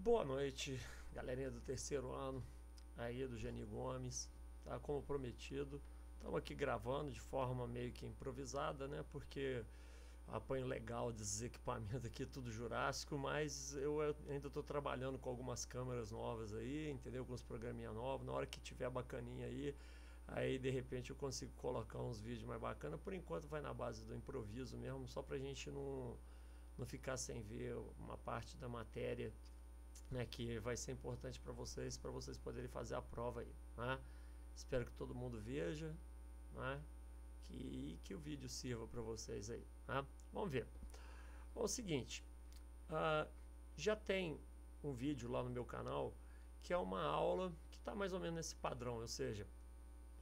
Boa noite, galerinha do terceiro ano, aí do Geni Gomes, tá? Como prometido, estamos aqui gravando de forma meio que improvisada, né? Porque apanho legal desses equipamentos aqui, tudo Jurássico, mas eu ainda estou trabalhando com algumas câmeras novas aí, entendeu? Com os programinha novos, na hora que tiver bacaninha aí de repente eu consigo colocar uns vídeos mais bacanas. Por enquanto vai na base do improviso mesmo, só pra gente não ficar sem ver uma parte da matéria, né, que vai ser importante para vocês poderem fazer a prova aí, né? Espero que todo mundo veja, né, que o vídeo sirva para vocês aí, né? Vamos ver. Bom, é o seguinte, já tem um vídeo lá no meu canal que é uma aula que está mais ou menos nesse padrão, ou seja,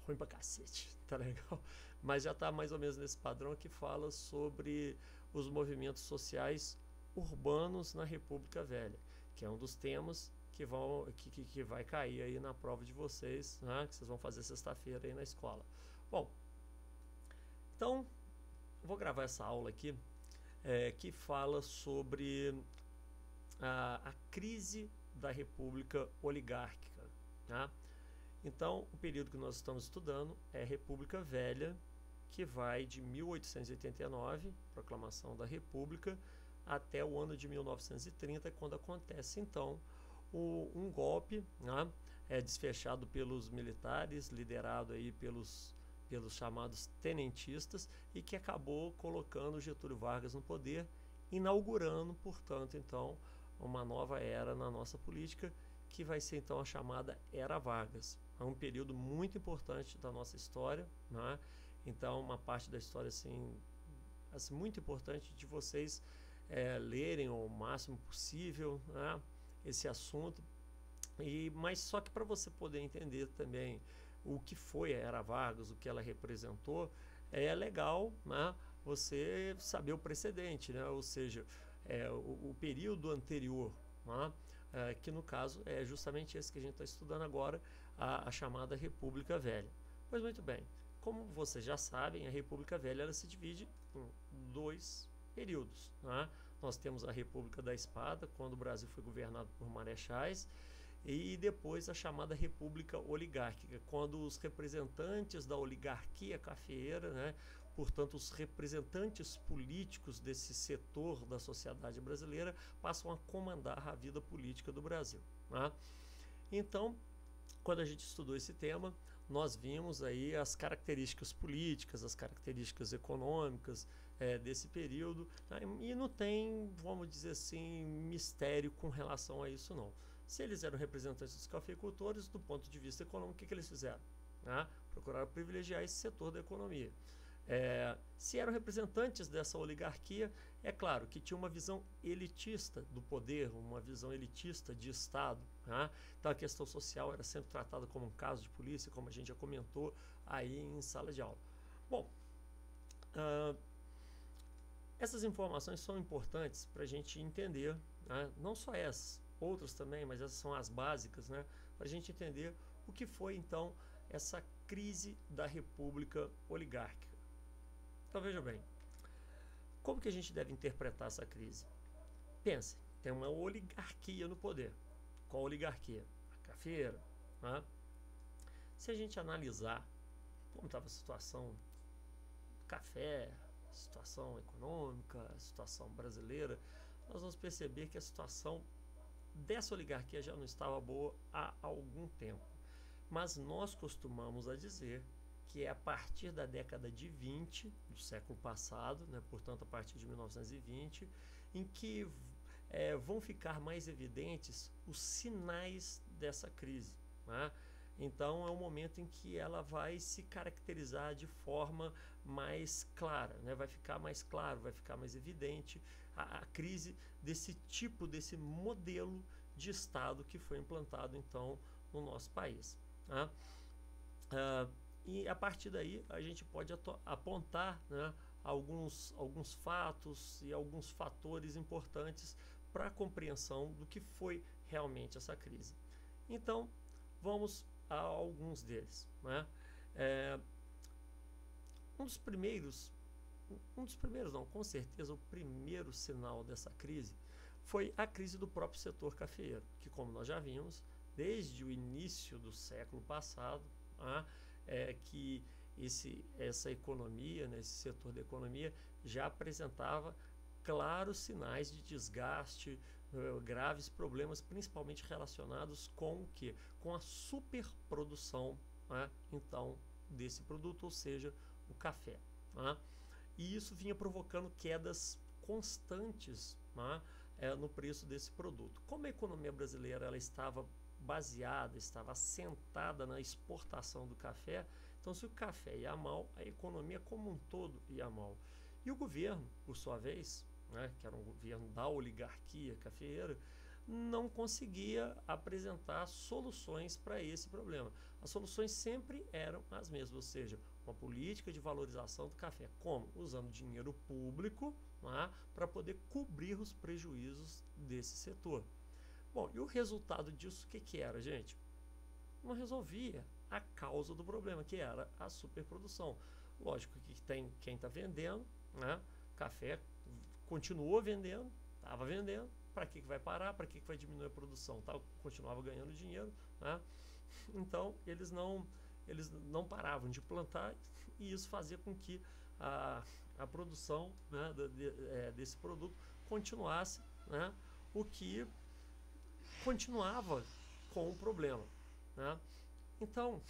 ruim pra cacete, tá legal? Mas já está mais ou menos nesse padrão, que fala sobre os movimentos sociais urbanos na República Velha, que é um dos temas que vai cair aí na prova de vocês, né, que vocês vão fazer sexta-feira aí na escola. Bom, então vou gravar essa aula aqui, que fala sobre a crise da República Oligárquica, tá? Então, o período que nós estamos estudando é a República Velha, que vai de 1889, proclamação da República, até o ano de 1930, quando acontece então um golpe, né, desfechado pelos militares, liderado aí pelos chamados tenentistas, e que acabou colocando Getúlio Vargas no poder, inaugurando, portanto, então, uma nova era na nossa política, que vai ser então a chamada Era Vargas. É um período muito importante da nossa história, né? Então, uma parte da história assim muito importante de vocês lerem o máximo possível, né, esse assunto. Mas só que para você poder entender também o que foi a Era Vargas, o que ela representou, é legal, né, você saber o precedente, né, ou seja, o período anterior, né, que no caso é justamente esse que a gente está estudando agora, a chamada República Velha. Pois muito bem, como vocês já sabem, a República Velha ela se divide em dois períodos, né? Nós temos a República da Espada, quando o Brasil foi governado por marechais, e depois a chamada República Oligárquica, quando os representantes da oligarquia cafeeira, né, portanto os representantes políticos desse setor da sociedade brasileira, passam a comandar a vida política do Brasil, né? Então, quando a gente estudou esse tema, nós vimos aí as características políticas, as características econômicas desse período, né? E não tem, vamos dizer assim, mistério com relação a isso não. Se eles eram representantes dos cafeicultores, do ponto de vista econômico, o que eles fizeram? Né? Procuraram privilegiar esse setor da economia. Se eram representantes dessa oligarquia, é claro que tinha uma visão elitista do poder, uma visão elitista de Estado, né? Então a questão social era sempre tratada como um caso de polícia, como a gente já comentou aí em sala de aula. Bom, essas informações são importantes para a gente entender, né? Não só essas, outras também, mas essas são as básicas, né? Para a gente entender o que foi então essa crise da República Oligárquica. Então veja bem, como que a gente deve interpretar essa crise? Pense, tem uma oligarquia no poder. Qual oligarquia? A cafeeira, né? Se a gente analisar como estava a situação do café, a situação econômica, a situação brasileira, nós vamos perceber que a situação dessa oligarquia já não estava boa há algum tempo. Mas nós costumamos a dizer que é a partir da década de 20 do século passado, né, portanto a partir de 1920, em que vão ficar mais evidentes os sinais dessa crise, né? Então é um momento em que ela vai se caracterizar de forma mais clara, né? Vai ficar mais claro, vai ficar mais evidente a crise desse tipo, desse modelo de Estado que foi implantado então no nosso país, né? E a partir daí a gente pode apontar, né, alguns fatos e alguns fatores importantes para a compreensão do que foi realmente essa crise. Então, vamos a alguns deles, né? Um dos primeiros não, com certeza o primeiro sinal dessa crise foi a crise do próprio setor cafeeiro, que, como nós já vimos, desde o início do século passado, que essa economia, né, esse setor da economia, já apresentava claros sinais de desgaste, graves problemas, principalmente relacionados com o quê? Com a superprodução, então, desse produto, ou seja, o café. E isso vinha provocando quedas constantes no preço desse produto. Como a economia brasileira ela estava baseada, estava assentada na exportação do café, então se o café ia mal, a economia como um todo ia mal. E o governo, por sua vez, que era um governo da oligarquia cafeeira, não conseguia apresentar soluções para esse problema. As soluções sempre eram as mesmas, ou seja, uma política de valorização do café. Como? Usando dinheiro público para poder cobrir os prejuízos desse setor. Bom, e o resultado disso, o que era, gente? Não resolvia a causa do problema, que era a superprodução. Lógico que tem quem está vendendo, café continuou vendendo, estava vendendo, para que vai parar, para que vai diminuir a produção? Continuava ganhando dinheiro, então eles não paravam de plantar e isso fazia com que a produção desse produto continuasse, o que continuava com o problema. Então,